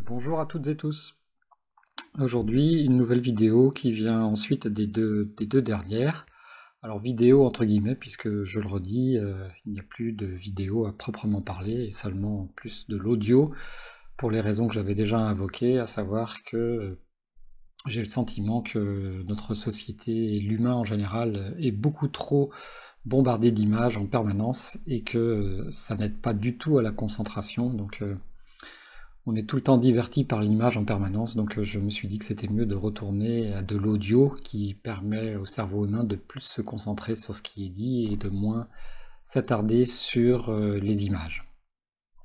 Bonjour à toutes et tous. Aujourd'hui, une nouvelle vidéo qui vient ensuite des deux dernières. Alors vidéo entre guillemets, puisque je le redis, il n'y a plus de vidéo à proprement parler, et seulement plus de l'audio, pour les raisons que j'avais déjà invoquées, à savoir que j'ai le sentiment que notre société et l'humain en général est beaucoup trop bombardé d'images en permanence, et que ça n'aide pas du tout à la concentration, donc on est tout le temps diverti par l'image en permanence, donc je me suis dit que c'était mieux de retourner à de l'audio qui permet au cerveau humain de plus se concentrer sur ce qui est dit et de moins s'attarder sur les images.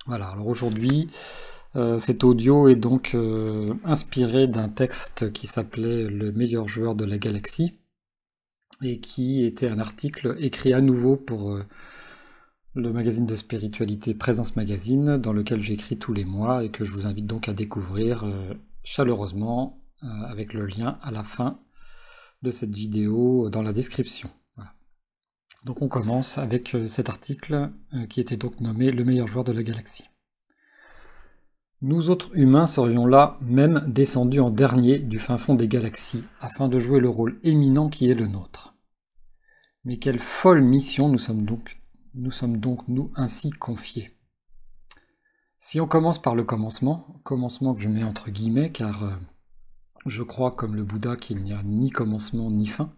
Voilà, alors aujourd'hui, cet audio est donc inspiré d'un texte qui s'appelait Le meilleur joueur de la galaxie et qui était un article écrit à nouveau pour le magazine de spiritualité Présence Magazine, dans lequel j'écris tous les mois et que je vous invite donc à découvrir chaleureusement avec le lien à la fin de cette vidéo dans la description. Voilà. Donc on commence avec cet article qui était donc nommé Le meilleur joueur de la galaxie. Nous autres humains serions là même descendus en dernier du fin fond des galaxies afin de jouer le rôle éminent qui est le nôtre. Mais quelle folle mission nous sommes donc nous ainsi confiés. Si on commence par le commencement que je mets entre guillemets, car je crois comme le Bouddha qu'il n'y a ni commencement ni fin,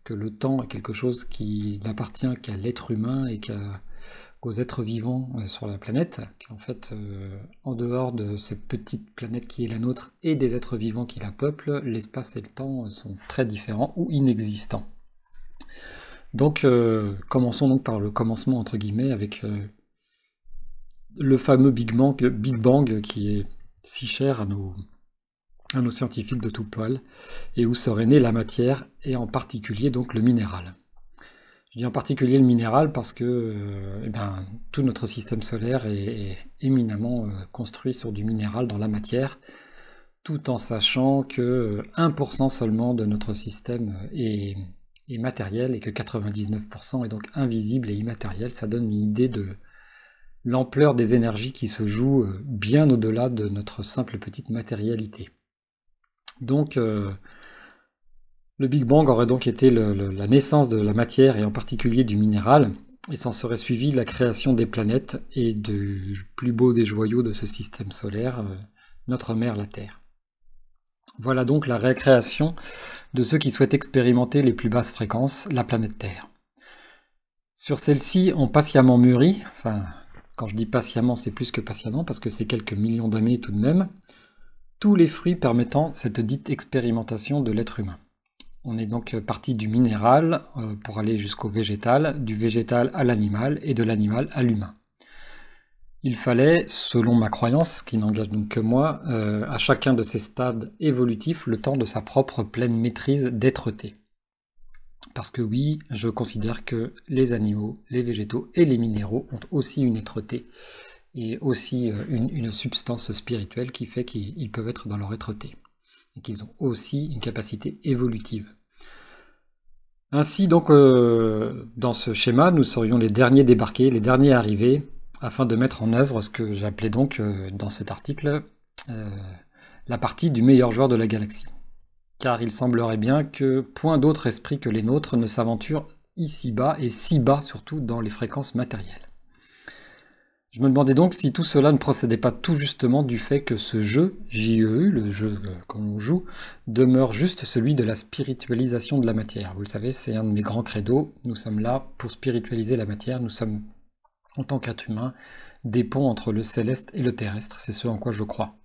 que le temps est quelque chose qui n'appartient qu'à l'être humain et qu'aux êtres vivants sur la planète, qu'en fait, en dehors de cette petite planète qui est la nôtre et des êtres vivants qui la peuplent, l'espace et le temps sont très différents ou inexistants. Donc, commençons donc par le commencement, entre guillemets, avec le fameux Big Bang qui est si cher à nos scientifiques de tout poil, et où serait née la matière, et en particulier donc le minéral. Je dis en particulier le minéral parce que tout notre système solaire est éminemment construit sur du minéral dans la matière, tout en sachant que 1% seulement de notre système est matériel et que 99% est donc invisible et immatériel. Ça donne une idée de l'ampleur des énergies qui se jouent bien au-delà de notre simple petite matérialité. Donc le Big Bang aurait donc été la naissance de la matière et en particulier du minéral, et s'en serait suivi la création des planètes et du plus beau des joyaux de ce système solaire, notre mère la Terre. Voilà donc la récréation de ceux qui souhaitent expérimenter les plus basses fréquences, la planète Terre. Sur celle-ci, on patiemment mûrit, enfin, quand je dis patiemment, c'est plus que patiemment, parce que c'est quelques millions d'années tout de même, tous les fruits permettant cette dite expérimentation de l'être humain. On est donc parti du minéral pour aller jusqu'au végétal, du végétal à l'animal et de l'animal à l'humain. Il fallait, selon ma croyance, qui n'engage donc que moi, à chacun de ces stades évolutifs le temps de sa propre pleine maîtrise d'être-té. Parce que oui, je considère que les animaux, les végétaux et les minéraux ont aussi une être-té, et aussi une substance spirituelle qui fait qu'ils peuvent être dans leur être-té, et qu'ils ont aussi une capacité évolutive. Ainsi donc, dans ce schéma, nous serions les derniers débarqués, les derniers arrivés, afin de mettre en œuvre ce que j'appelais donc dans cet article la partie du meilleur joueur de la galaxie. Car il semblerait bien que point d'autre esprit que les nôtres ne s'aventure ici-bas, et si bas surtout dans les fréquences matérielles. Je me demandais donc si tout cela ne procédait pas tout justement du fait que ce jeu, JEU, le jeu qu'on joue, demeure juste celui de la spiritualisation de la matière. Vous le savez, c'est un de mes grands credos, nous sommes là pour spiritualiser la matière, nous sommes en tant qu'être humain, des ponts entre le céleste et le terrestre, c'est ce en quoi je crois.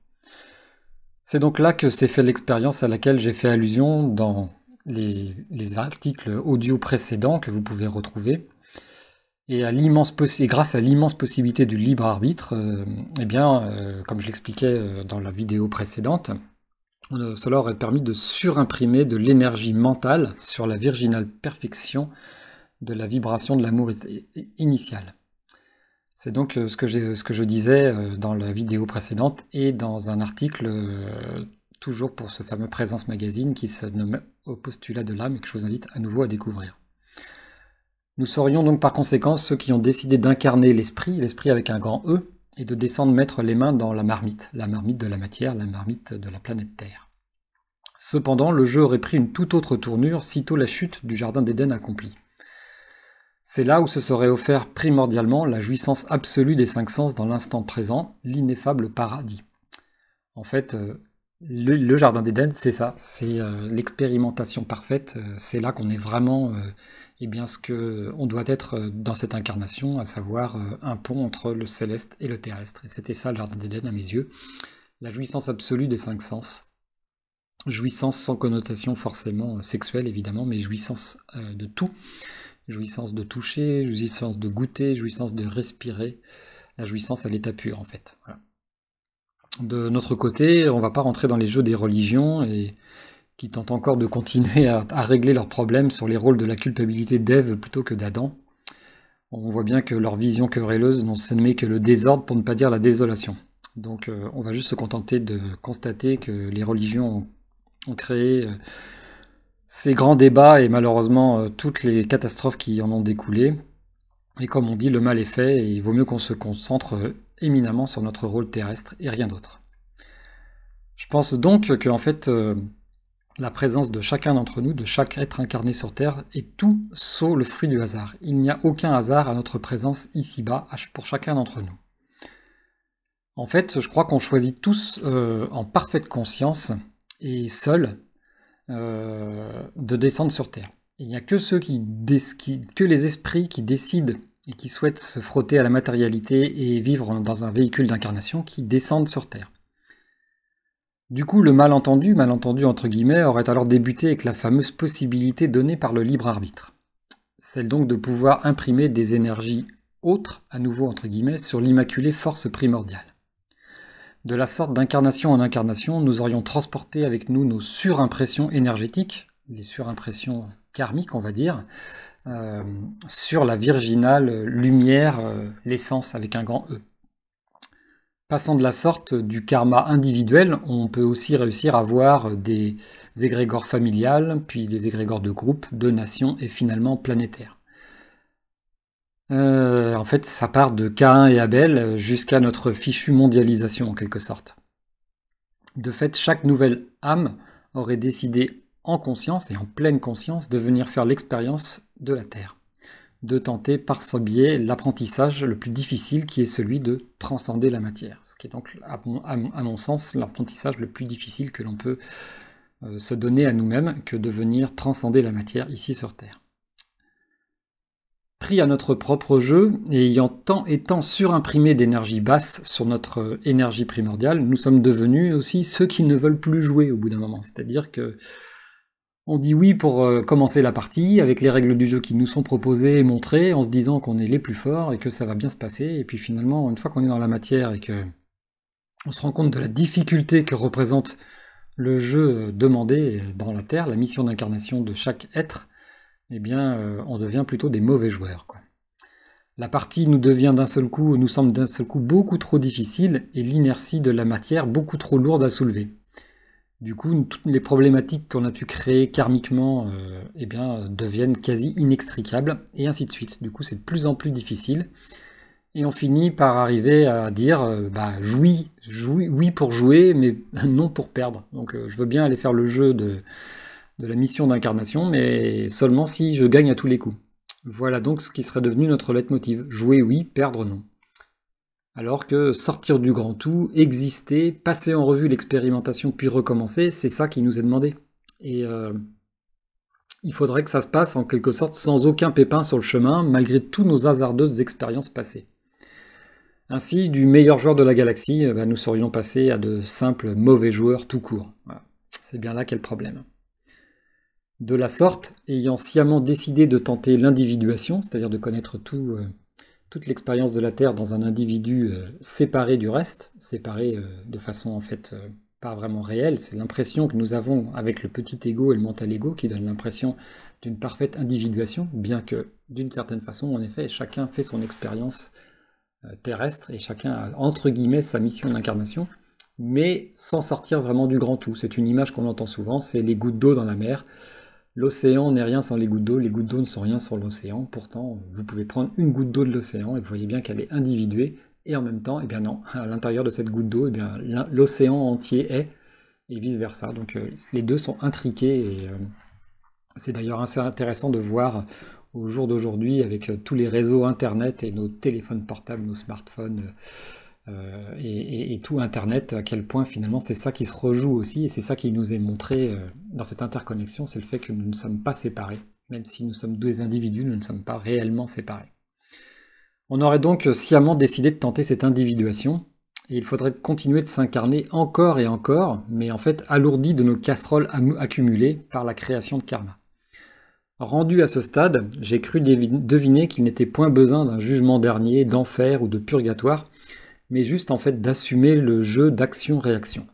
C'est donc là que s'est fait l'expérience à laquelle j'ai fait allusion dans les articles audio précédents que vous pouvez retrouver, et grâce à l'immense possibilité du libre arbitre, comme je l'expliquais dans la vidéo précédente, cela aurait permis de surimprimer de l'énergie mentale sur la virginale perfection de la vibration de l'amour initial. C'est donc ce que je disais dans la vidéo précédente et dans un article toujours pour ce fameux Présence Magazine qui se nomme Au postulat de l'âme et que je vous invite à nouveau à découvrir. Nous serions donc par conséquent ceux qui ont décidé d'incarner l'esprit avec un grand E, et de descendre mettre les mains dans la marmite de la matière, la marmite de la planète Terre. Cependant, le jeu aurait pris une toute autre tournure sitôt la chute du Jardin d'Éden accomplie. C'est là où se serait offert primordialement la jouissance absolue des 5 sens dans l'instant présent, l'ineffable paradis. En fait, le Jardin d'Éden, c'est ça, c'est l'expérimentation parfaite, c'est là qu'on est vraiment ce qu'on doit être dans cette incarnation, à savoir un pont entre le céleste et le terrestre. Et c'était ça le Jardin d'Éden à mes yeux, la jouissance absolue des 5 sens. Jouissance sans connotation forcément sexuelle évidemment, mais jouissance de tout. Jouissance de toucher, jouissance de goûter, jouissance de respirer, la jouissance à l'état pur en fait. Voilà. De notre côté, on ne va pas rentrer dans les jeux des religions et qui tentent encore de continuer à régler leurs problèmes sur les rôles de la culpabilité d'Ève plutôt que d'Adam. On voit bien que leur vision querelleuse n'ont semé que le désordre pour ne pas dire la désolation. Donc on va juste se contenter de constater que les religions ont créé ces grands débats et malheureusement toutes les catastrophes qui en ont découlé. Et comme on dit, le mal est fait et il vaut mieux qu'on se concentre éminemment sur notre rôle terrestre et rien d'autre. Je pense donc que en fait, la présence de chacun d'entre nous, de chaque être incarné sur Terre, est tout sauf le fruit du hasard. Il n'y a aucun hasard à notre présence ici-bas pour chacun d'entre nous. En fait, je crois qu'on choisit tous en parfaite conscience et seuls de descendre sur Terre. Il n'y a que que les esprits qui décident et qui souhaitent se frotter à la matérialité et vivre dans un véhicule d'incarnation qui descendent sur Terre. Du coup, le malentendu entre guillemets, aurait alors débuté avec la fameuse possibilité donnée par le libre arbitre. Celle donc de pouvoir imprimer des énergies autres, à nouveau entre guillemets, sur l'immaculée force primordiale. De la sorte d'incarnation en incarnation, nous aurions transporté avec nous nos surimpressions énergétiques, les surimpressions karmiques on va dire, sur la virginale lumière, l'essence avec un grand E. Passant de la sorte du karma individuel, on peut aussi réussir à voir des égrégores familiales, puis des égrégores de groupe, de nations et finalement planétaires. En fait, ça part de Caïn et Abel jusqu'à notre fichue mondialisation en quelque sorte. De fait, chaque nouvelle âme aurait décidé en conscience et en pleine conscience de venir faire l'expérience de la Terre, de tenter par ce biais l'apprentissage le plus difficile qui est celui de transcender la matière, ce qui est donc à mon sens l'apprentissage le plus difficile que l'on peut se donner à nous-mêmes que de venir transcender la matière ici sur Terre. Pris à notre propre jeu et étant surimprimé d'énergie basse sur notre énergie primordiale, nous sommes devenus aussi ceux qui ne veulent plus jouer au bout d'un moment. C'est-à-dire que on dit oui pour commencer la partie avec les règles du jeu qui nous sont proposées et montrées en se disant qu'on est les plus forts et que ça va bien se passer. Et puis finalement, une fois qu'on est dans la matière et que on se rend compte de la difficulté que représente le jeu demandé dans la Terre, la mission d'incarnation de chaque être, eh bien, on devient plutôt des mauvais joueurs, quoi. La partie nous semble d'un seul coup beaucoup trop difficile et l'inertie de la matière beaucoup trop lourde à soulever. Du coup, toutes les problématiques qu'on a pu créer karmiquement deviennent quasi inextricables, et ainsi de suite. Du coup, c'est de plus en plus difficile, et on finit par arriver à dire oui pour jouer, mais non pour perdre. Donc je veux bien aller faire le jeu de la mission d'incarnation, mais seulement si je gagne à tous les coups. Voilà donc ce qui serait devenu notre leitmotiv. Jouer oui, perdre non. Alors que sortir du grand tout, exister, passer en revue l'expérimentation puis recommencer, c'est ça qui nous est demandé. Et il faudrait que ça se passe en quelque sorte sans aucun pépin sur le chemin, malgré toutes nos hasardeuses expériences passées. Ainsi, du meilleur joueur de la galaxie, nous serions passés à de simples mauvais joueurs tout court. Voilà. C'est bien là qu'est le problème. De la sorte, ayant sciemment décidé de tenter l'individuation, c'est-à-dire de connaître toute l'expérience de la Terre dans un individu séparé du reste, séparé de façon en fait pas vraiment réelle, c'est l'impression que nous avons avec le petit ego et le mental ego qui donne l'impression d'une parfaite individuation, bien que d'une certaine façon, en effet, chacun fait son expérience terrestre et chacun a entre guillemets sa mission d'incarnation, mais sans sortir vraiment du grand tout. C'est une image qu'on entend souvent, c'est les gouttes d'eau dans la mer. L'océan n'est rien sans les gouttes d'eau ne sont rien sans l'océan. Pourtant, vous pouvez prendre une goutte d'eau de l'océan et vous voyez bien qu'elle est individuée, et en même temps, eh bien non, à l'intérieur de cette goutte d'eau, eh bien l'océan entier est, et vice-versa. Donc les deux sont intriqués, et c'est d'ailleurs assez intéressant de voir au jour d'aujourd'hui, avec tous les réseaux Internet et nos téléphones portables, nos smartphones, et tout Internet, à quel point finalement c'est ça qui se rejoue aussi, et c'est ça qui nous est montré dans cette interconnexion, c'est le fait que nous ne sommes pas séparés. Même si nous sommes deux individus, nous ne sommes pas réellement séparés. On aurait donc sciemment décidé de tenter cette individuation, et il faudrait continuer de s'incarner encore et encore, mais en fait alourdi de nos casseroles accumulées par la création de karma. Rendu à ce stade, j'ai cru deviner qu'il n'était point besoin d'un jugement dernier, d'enfer ou de purgatoire, mais juste en fait d'assumer le jeu d'action-réaction.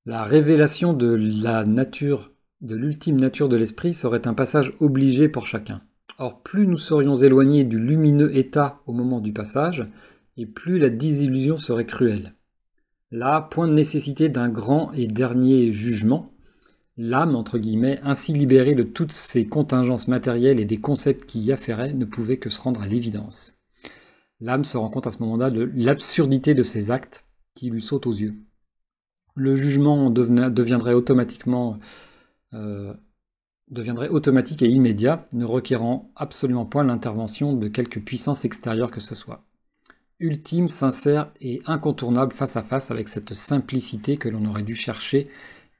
La révélation de la nature, de l'ultime nature de l'esprit serait un passage obligé pour chacun. Or, plus nous serions éloignés du lumineux état au moment du passage, et plus la désillusion serait cruelle. Là, point de nécessité d'un grand et dernier jugement. L'âme, entre guillemets, ainsi libérée de toutes ses contingences matérielles et des concepts qui y affairaient, ne pouvait que se rendre à l'évidence. L'âme se rend compte à ce moment-là de l'absurdité de ses actes qui lui sautent aux yeux. Le jugement deviendrait automatique et immédiat, ne requérant absolument point l'intervention de quelque puissance extérieure que ce soit. Ultime, sincère et incontournable face à face avec cette simplicité que l'on aurait dû chercher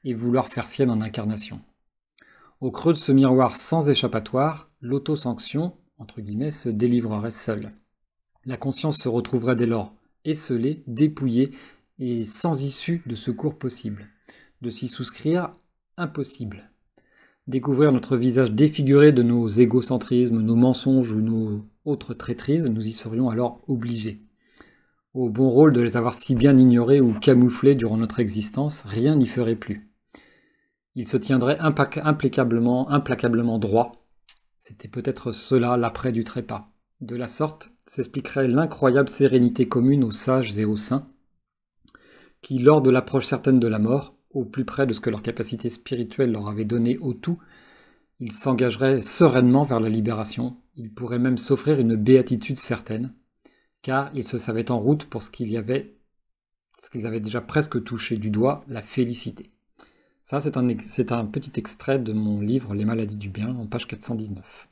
et vouloir faire sienne en incarnation. Au creux de ce miroir sans échappatoire, l'autosanction, entre guillemets, se délivrerait seule. La conscience se retrouverait dès lors esseulée, dépouillée et sans issue de secours possible. De s'y souscrire, impossible. Découvrir notre visage défiguré de nos égocentrismes, nos mensonges ou nos autres traîtrises, nous y serions alors obligés. Au bon rôle de les avoir si bien ignorés ou camouflés durant notre existence, rien n'y ferait plus. Il se tiendrait implacablement droit. C'était peut-être cela l'après du trépas. De la sorte s'expliquerait l'incroyable sérénité commune aux sages et aux saints, qui, lors de l'approche certaine de la mort, au plus près de ce que leur capacité spirituelle leur avait donné au tout, ils s'engageraient sereinement vers la libération. Ils pourraient même s'offrir une béatitude certaine, car ils se savaient en route pour ce qu'ils avaient déjà presque touché du doigt, la félicité. Ça, c'est un petit extrait de mon livre « Les maladies du bien » en page 419.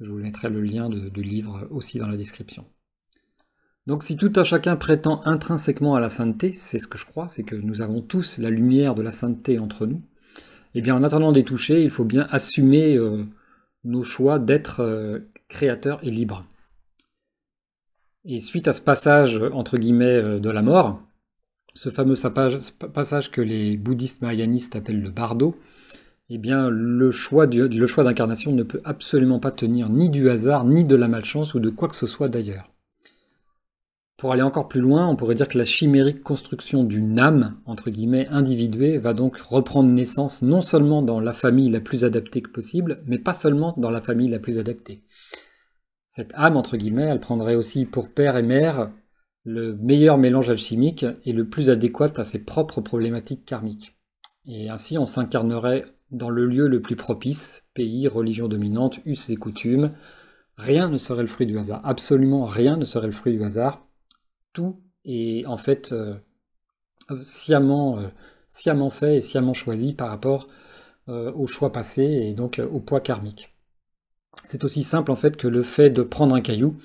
Je vous mettrai le lien du livre aussi dans la description. Donc si tout un chacun prétend intrinsèquement à la sainteté, c'est ce que je crois, c'est que nous avons tous la lumière de la sainteté entre nous, eh bien en attendant d'y toucher, il faut bien assumer nos choix d'être créateurs et libres. Et suite à ce passage, entre guillemets, de la mort, ce fameux passage que les bouddhistes mahayanistes appellent le bardo, eh bien le choix d'incarnation ne peut absolument pas tenir ni du hasard, ni de la malchance, ou de quoi que ce soit d'ailleurs. Pour aller encore plus loin, on pourrait dire que la chimérique construction d'une âme, entre guillemets, individuée, va donc reprendre naissance non seulement dans la famille la plus adaptée que possible, mais pas seulement dans la famille la plus adaptée. Cette âme, entre guillemets, elle prendrait aussi pour père et mère le meilleur mélange alchimique et le plus adéquat à ses propres problématiques karmiques. Et ainsi, on s'incarnerait dans le lieu le plus propice, pays, religion dominante, us et coutumes. Rien ne serait le fruit du hasard. Absolument rien ne serait le fruit du hasard. Tout est en fait sciemment fait et sciemment choisi par rapport au choix passé et donc au poids karmique. C'est aussi simple en fait que le fait de prendre un caillou,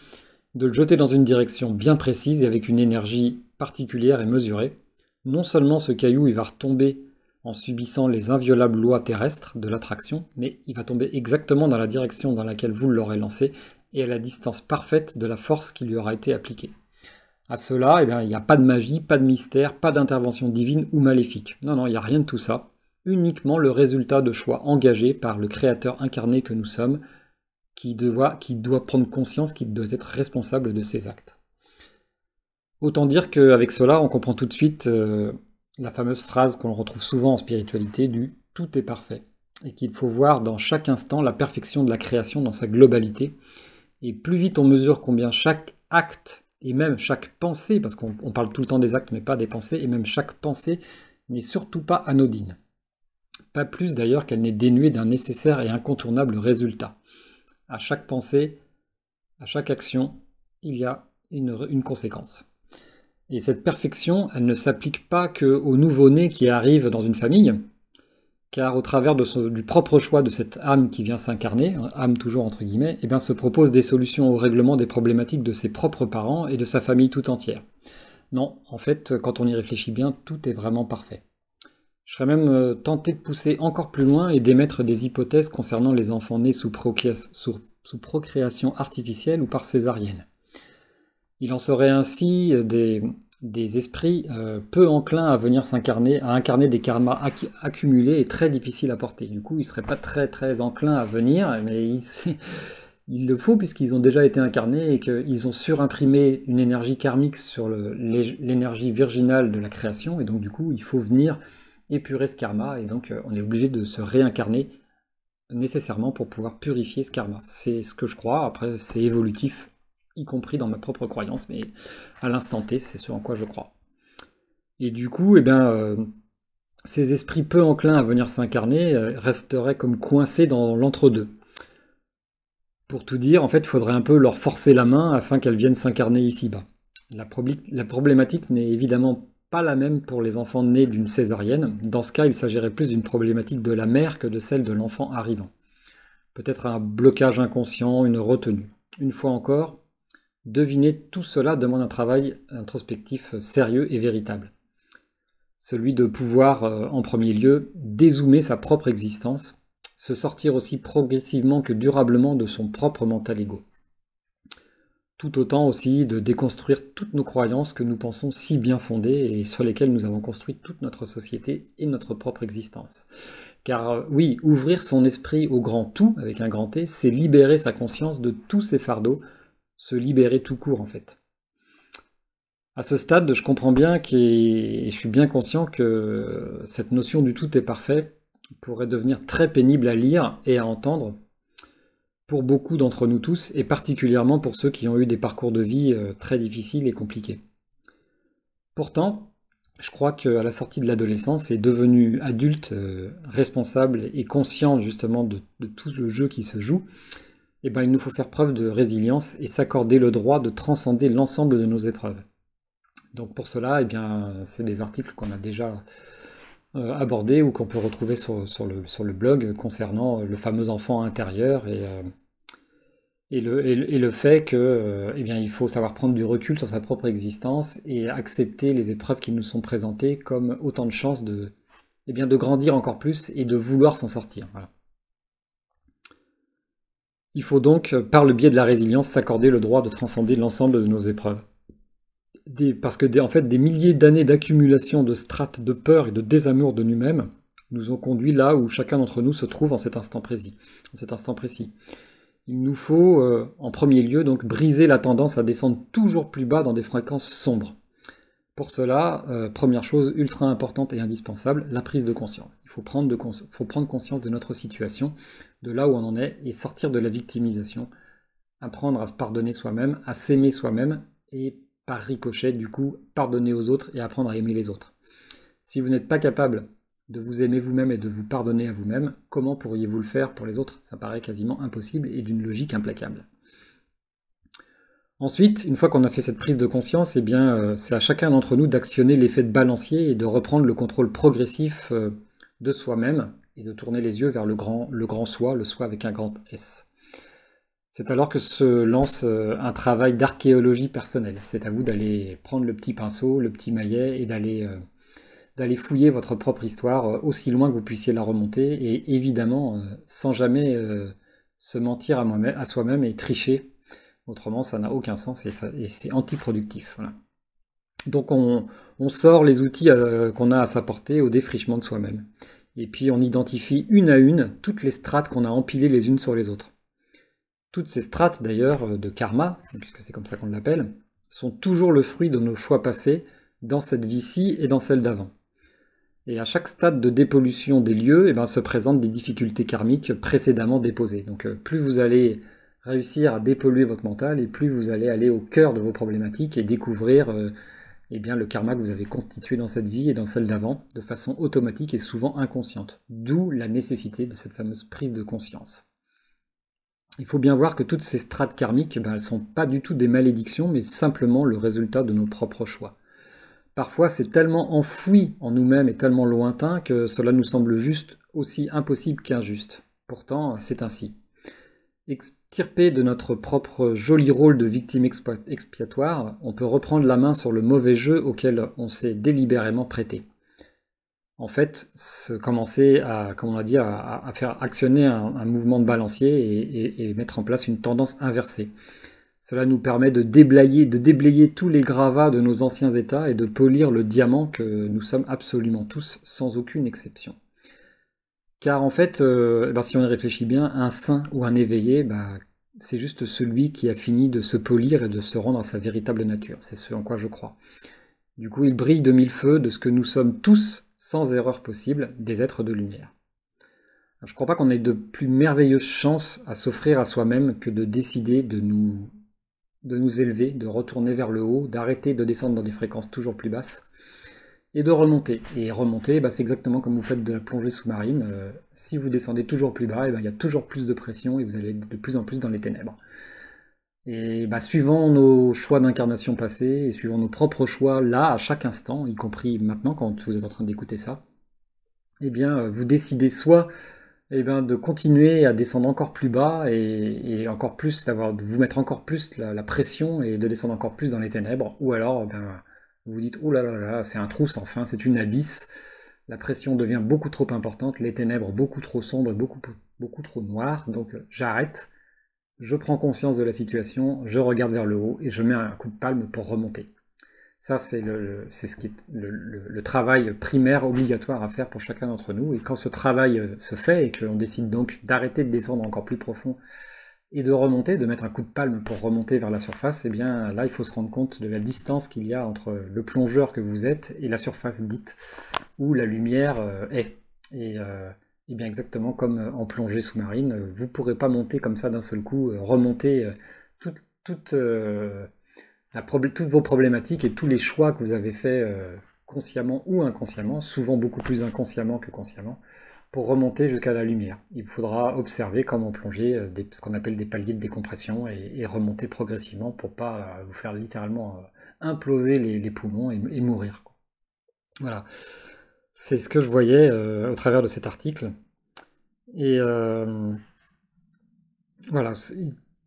de le jeter dans une direction bien précise et avec une énergie particulière et mesurée. Non seulement ce caillou il va retomber en subissant les inviolables lois terrestres de l'attraction, mais il va tomber exactement dans la direction dans laquelle vous l'aurez lancé et à la distance parfaite de la force qui lui aura été appliquée. À cela, eh bien, il n'y a pas de magie, pas de mystère, pas d'intervention divine ou maléfique. Non, il n'y a rien de tout ça. Uniquement le résultat de choix engagés par le Créateur incarné que nous sommes, qui doit prendre conscience qu'il doit être responsable de ses actes. Autant dire qu'avec cela, on comprend tout de suite la fameuse phrase qu'on retrouve souvent en spiritualité du « tout est parfait » et qu'il faut voir dans chaque instant la perfection de la création dans sa globalité. Et plus vite on mesure combien chaque acte et même chaque pensée, parce qu'on parle tout le temps des actes mais pas des pensées, et même chaque pensée n'est surtout pas anodine. Pas plus d'ailleurs qu'elle n'est dénuée d'un nécessaire et incontournable résultat. À chaque pensée, à chaque action, il y a une conséquence. Et cette perfection, elle ne s'applique pas qu'au nouveau-né qui arrive dans une famille, car au travers du propre choix de cette âme qui vient s'incarner, âme toujours entre guillemets, eh bien, se propose des solutions au règlement des problématiques de ses propres parents et de sa famille tout entière. Non, en fait, quand on y réfléchit bien, tout est vraiment parfait. Je serais même tenté de pousser encore plus loin et d'émettre des hypothèses concernant les enfants nés sous procréation artificielle ou par césarienne. Il en serait ainsi des esprits peu enclins à venir s'incarner, à incarner des karmas accumulés et très difficiles à porter. Du coup, ils ne seraient pas très enclins à venir, mais il le faut puisqu'ils ont déjà été incarnés et qu'ils ont surimprimé une énergie karmique sur l'énergie virginale de la création, et donc du coup, il faut venir épurer ce karma, et donc on est obligé de se réincarner nécessairement pour pouvoir purifier ce karma. C'est ce que je crois, après c'est évolutif, y compris dans ma propre croyance, mais à l'instant T, c'est ce en quoi je crois. Et du coup, eh bien, ces esprits peu enclins à venir s'incarner resteraient comme coincés dans l'entre-deux. Pour tout dire, en fait, il faudrait un peu leur forcer la main afin qu'elles viennent s'incarner ici-bas. La problématique n'est évidemment pas la même pour les enfants nés d'une césarienne. Dans ce cas, il s'agirait plus d'une problématique de la mère que de celle de l'enfant arrivant. Peut-être un blocage inconscient, une retenue. Une fois encore, deviner tout cela demande un travail introspectif sérieux et véritable. Celui de pouvoir, en premier lieu, dézoomer sa propre existence, se sortir aussi progressivement que durablement de son propre mental égo. Tout autant aussi de déconstruire toutes nos croyances que nous pensons si bien fondées et sur lesquelles nous avons construit toute notre société et notre propre existence. Car oui, ouvrir son esprit au grand tout, avec un grand T, c'est libérer sa conscience de tous ses fardeaux, se libérer tout court en fait. À ce stade, je comprends bien et je suis bien conscient que cette notion du tout est parfait pourrait devenir très pénible à lire et à entendre pour beaucoup d'entre nous tous, et particulièrement pour ceux qui ont eu des parcours de vie très difficiles et compliqués. Pourtant, je crois qu'à la sortie de l'adolescence et devenu adulte, responsable et conscient justement de tout le jeu qui se joue, eh ben, il nous faut faire preuve de résilience et s'accorder le droit de transcender l'ensemble de nos épreuves. Donc pour cela, eh bien, c'est des articles qu'on a déjà abordés ou qu'on peut retrouver sur le blog concernant le fameux enfant intérieur et le fait que, eh bien, il faut savoir prendre du recul sur sa propre existence et accepter les épreuves qui nous sont présentées comme autant de chances eh bien, de grandir encore plus et de vouloir s'en sortir. Voilà. Il faut donc, par le biais de la résilience, s'accorder le droit de transcender l'ensemble de nos épreuves. Parce que en fait, des milliers d'années d'accumulation de strates de peur et de désamour de nous-mêmes nous ont conduits là où chacun d'entre nous se trouve en cet instant précis. Il nous faut, en premier lieu, donc briser la tendance à descendre toujours plus bas dans des fréquences sombres. Pour cela, première chose ultra importante et indispensable, la prise de conscience. Il faut prendre conscience de notre situation, de là où on en est, et sortir de la victimisation, apprendre à se pardonner soi-même, à s'aimer soi-même, et par ricochet, du coup, pardonner aux autres et apprendre à aimer les autres. Si vous n'êtes pas capable de vous aimer vous-même et de vous pardonner à vous-même, comment pourriez-vous le faire pour les autres? Ça paraît quasiment impossible et d'une logique implacable. Ensuite, une fois qu'on a fait cette prise de conscience, eh bien, c'est à chacun d'entre nous d'actionner l'effet de balancier et de reprendre le contrôle progressif de soi-même et de tourner les yeux vers le grand soi, le soi avec un grand S. C'est alors que se lance un travail d'archéologie personnelle. C'est à vous d'aller prendre le petit pinceau, le petit maillet et d'aller fouiller votre propre histoire aussi loin que vous puissiez la remonter et évidemment sans jamais se mentir à soi-même et tricher. Autrement, ça n'a aucun sens et c'est antiproductif. Voilà. Donc on sort les outils qu'on a à sa portée au défrichement de soi-même. Et puis on identifie une à une toutes les strates qu'on a empilées les unes sur les autres. Toutes ces strates d'ailleurs de karma, puisque c'est comme ça qu'on l'appelle, sont toujours le fruit de nos choix passés dans cette vie-ci et dans celle d'avant. Et à chaque stade de dépollution des lieux, eh ben, se présentent des difficultés karmiques précédemment déposées. Donc plus vous allez réussir à dépolluer votre mental et plus vous allez aller au cœur de vos problématiques et découvrir eh bien, le karma que vous avez constitué dans cette vie et dans celle d'avant de façon automatique et souvent inconsciente. D'où la nécessité de cette fameuse prise de conscience. Il faut bien voir que toutes ces strates karmiques, elles ne sont pas du tout des malédictions, mais simplement le résultat de nos propres choix. Parfois, c'est tellement enfoui en nous-mêmes et tellement lointain que cela nous semble juste aussi impossible qu'injuste. Pourtant, c'est ainsi. Extirpé de notre propre joli rôle de victime expiatoire, on peut reprendre la main sur le mauvais jeu auquel on s'est délibérément prêté. En fait, commencer à, comme on a dit, à faire actionner un mouvement de balancier et mettre en place une tendance inversée. Cela nous permet de déblayer tous les gravats de nos anciens états et de polir le diamant que nous sommes absolument tous, sans aucune exception. Car en fait, si on y réfléchit bien, un saint ou un éveillé, c'est juste celui qui a fini de se polir et de se rendre à sa véritable nature. C'est ce en quoi je crois. Du coup, il brille de mille feux de ce que nous sommes tous, sans erreur possible, des êtres de lumière. Alors, je ne crois pas qu'on ait de plus merveilleuse chance à s'offrir à soi-même que de décider de nous élever, de retourner vers le haut, d'arrêter de descendre dans des fréquences toujours plus basses, et de remonter. Et remonter, c'est exactement comme vous faites de la plongée sous-marine. Si vous descendez toujours plus bas, il y a toujours plus de pression et vous allez de plus en plus dans les ténèbres. Et suivant nos choix d'incarnation passés et suivant nos propres choix là, à chaque instant, y compris maintenant quand vous êtes en train d'écouter ça, vous décidez soit de continuer à descendre encore plus bas et encore plus, de vous mettre encore plus la pression et de descendre encore plus dans les ténèbres, ou alors vous vous dites, oh là là là, c'est un trou sans fin, c'est une abysse, la pression devient beaucoup trop importante, les ténèbres beaucoup trop sombres, beaucoup trop noires, donc j'arrête, je prends conscience de la situation, je regarde vers le haut et je mets un coup de palme pour remonter. Ça, c'est ce qui est le travail primaire obligatoire à faire pour chacun d'entre nous. Et quand ce travail se fait et qu'on décide donc d'arrêter de descendre encore plus profond et de remonter, de mettre un coup de palme pour remonter vers la surface, là, il faut se rendre compte de la distance qu'il y a entre le plongeur que vous êtes et la surface dite où la lumière est. Et bien exactement comme en plongée sous-marine, vous ne pourrez pas monter comme ça d'un seul coup, remonter toutes vos problématiques et tous les choix que vous avez faits consciemment ou inconsciemment, souvent beaucoup plus inconsciemment que consciemment, pour remonter jusqu'à la lumière. Il faudra observer comment plonger ce qu'on appelle des paliers de décompression et remonter progressivement pour pas vous faire littéralement imploser les poumons et mourir, quoi. Voilà. C'est ce que je voyais au travers de cet article. Et voilà,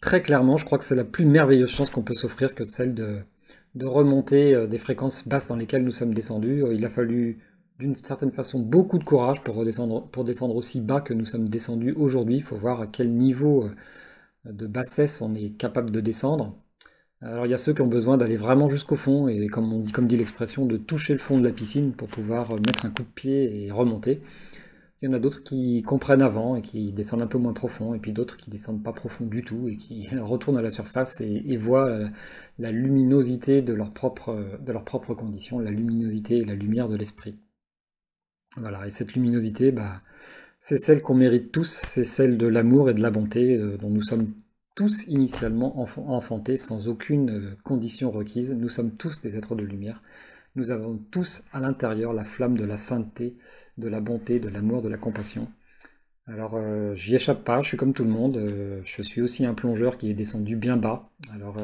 très clairement, je crois que c'est la plus merveilleuse chance qu'on peut s'offrir que celle de remonter des fréquences basses dans lesquelles nous sommes descendus. Il a fallu d'une certaine façon beaucoup de courage pour descendre aussi bas que nous sommes descendus aujourd'hui. Il faut voir à quel niveau de bassesse on est capable de descendre. Alors il y a ceux qui ont besoin d'aller vraiment jusqu'au fond et comme dit l'expression, de toucher le fond de la piscine pour pouvoir mettre un coup de pied et remonter. Il y en a d'autres qui comprennent avant et qui descendent un peu moins profond, et puis d'autres qui descendent pas profond du tout et qui retournent à la surface et voient la luminosité de leurs propres conditions, la luminosité et la lumière de l'esprit. Voilà, et cette luminosité, c'est celle qu'on mérite tous, c'est celle de l'amour et de la bonté dont nous sommes tous initialement enfantés sans aucune condition requise. Nous sommes tous des êtres de lumière. Nous avons tous à l'intérieur la flamme de la sainteté, de la bonté, de l'amour, de la compassion. Alors j'y échappe pas, je suis comme tout le monde, je suis aussi un plongeur qui est descendu bien bas. Alors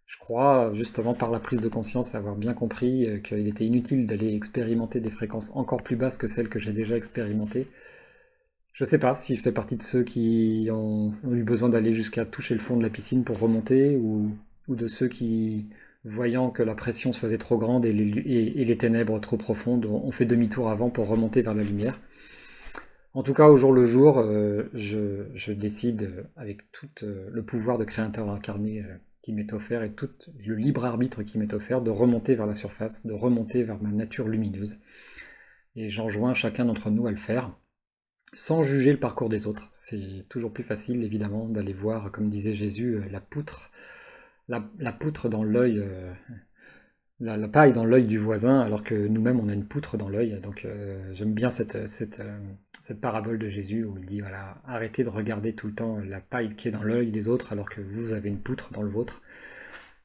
je crois justement par la prise de conscience avoir bien compris qu'il était inutile d'aller expérimenter des fréquences encore plus basses que celles que j'ai déjà expérimentées. Je sais pas si je fais partie de ceux qui ont eu besoin d'aller jusqu'à toucher le fond de la piscine pour remonter, ou de ceux qui, voyant que la pression se faisait trop grande et les ténèbres trop profondes, ont fait demi-tour avant pour remonter vers la lumière. En tout cas, au jour le jour, je décide, avec tout le pouvoir de créateur incarné qui m'est offert et tout le libre arbitre qui m'est offert, de remonter vers la surface, de remonter vers ma nature lumineuse. Et j'enjoins chacun d'entre nous à le faire, sans juger le parcours des autres. C'est toujours plus facile, évidemment, d'aller voir, comme disait Jésus, la poutre dans l'œil, la paille dans l'œil du voisin, alors que nous-mêmes on a une poutre dans l'œil. Donc j'aime bien cette parabole de Jésus où il dit, voilà, arrêtez de regarder tout le temps la paille qui est dans l'œil des autres alors que vous avez une poutre dans le vôtre.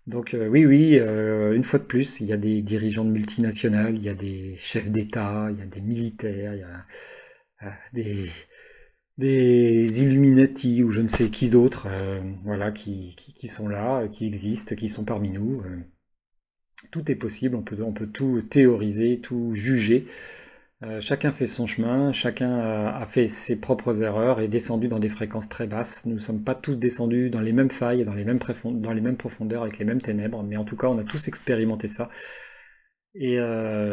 Donc oui, une fois de plus, il y a des dirigeants de multinationales, il y a des chefs d'État, il y a des militaires, il y a des Illuminati ou je ne sais qui d'autres, voilà, qui sont là, qui existent, qui sont parmi nous. Tout est possible, on peut tout théoriser, tout juger. Chacun fait son chemin, chacun a fait ses propres erreurs et descendu dans des fréquences très basses. Nous ne sommes pas tous descendus dans les mêmes failles, dans les mêmes profondeurs, avec les mêmes ténèbres, mais en tout cas on a tous expérimenté ça. Et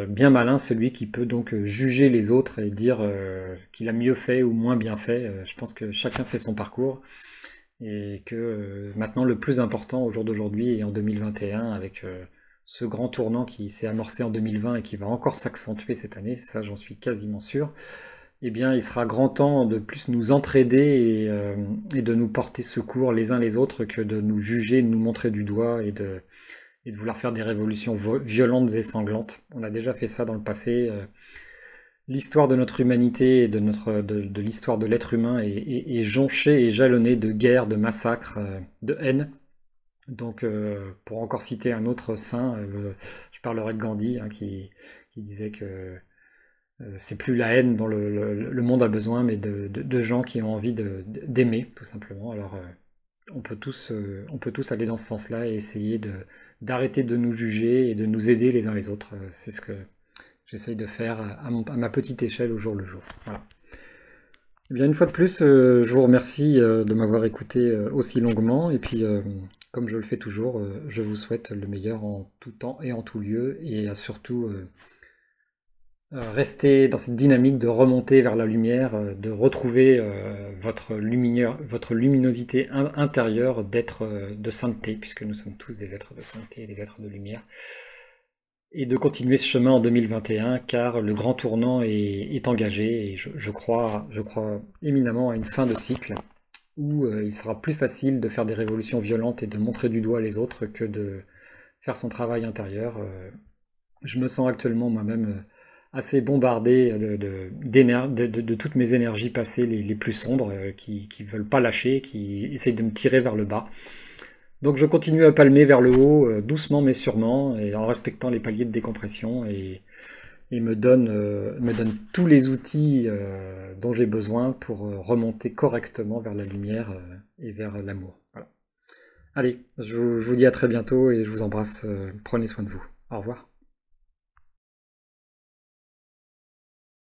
bien malin celui qui peut donc juger les autres et dire qu'il a mieux fait ou moins bien fait. Je pense que chacun fait son parcours et que maintenant le plus important au jour d'aujourd'hui et en 2021 avec ce grand tournant qui s'est amorcé en 2020 et qui va encore s'accentuer cette année, ça j'en suis quasiment sûr, eh bien il sera grand temps de plus nous entraider et de nous porter secours les uns les autres que de nous juger, de nous montrer du doigt et de vouloir faire des révolutions violentes et sanglantes. On a déjà fait ça dans le passé. L'histoire de notre humanité et de l'histoire de l'être humain est jonchée et jalonnée de guerres, de massacres, de haine. Donc, pour encore citer un autre saint, je parlerai de Gandhi, hein, qui disait que c'est plus la haine dont le monde a besoin, mais de gens qui ont envie d'aimer, tout simplement. Alors, on peut tous aller dans ce sens-là et essayer d'arrêter de nous juger et de nous aider les uns les autres. C'est ce que j'essaye de faire à ma petite échelle au jour le jour. Voilà. Eh bien, une fois de plus, je vous remercie de m'avoir écouté aussi longuement. Et puis, comme je le fais toujours, je vous souhaite le meilleur en tout temps et en tout lieu. Et surtout, rester dans cette dynamique de remonter vers la lumière, de retrouver votre luminosité intérieure d'être de sainteté, puisque nous sommes tous des êtres de sainteté et des êtres de lumière. Et de continuer ce chemin en 2021, car le grand tournant est engagé, et je crois éminemment à une fin de cycle, où il sera plus facile de faire des révolutions violentes et de montrer du doigt les autres que de faire son travail intérieur. Je me sens actuellement moi-même assez bombardé de toutes mes énergies passées les plus sombres, qui veulent pas lâcher, qui essayent de me tirer vers le bas. Donc je continue à palmer vers le haut, doucement mais sûrement, et en respectant les paliers de décompression, et me donne tous les outils dont j'ai besoin pour remonter correctement vers la lumière et vers l'amour. Voilà. Allez, je vous dis à très bientôt et je vous embrasse. Prenez soin de vous. Au revoir.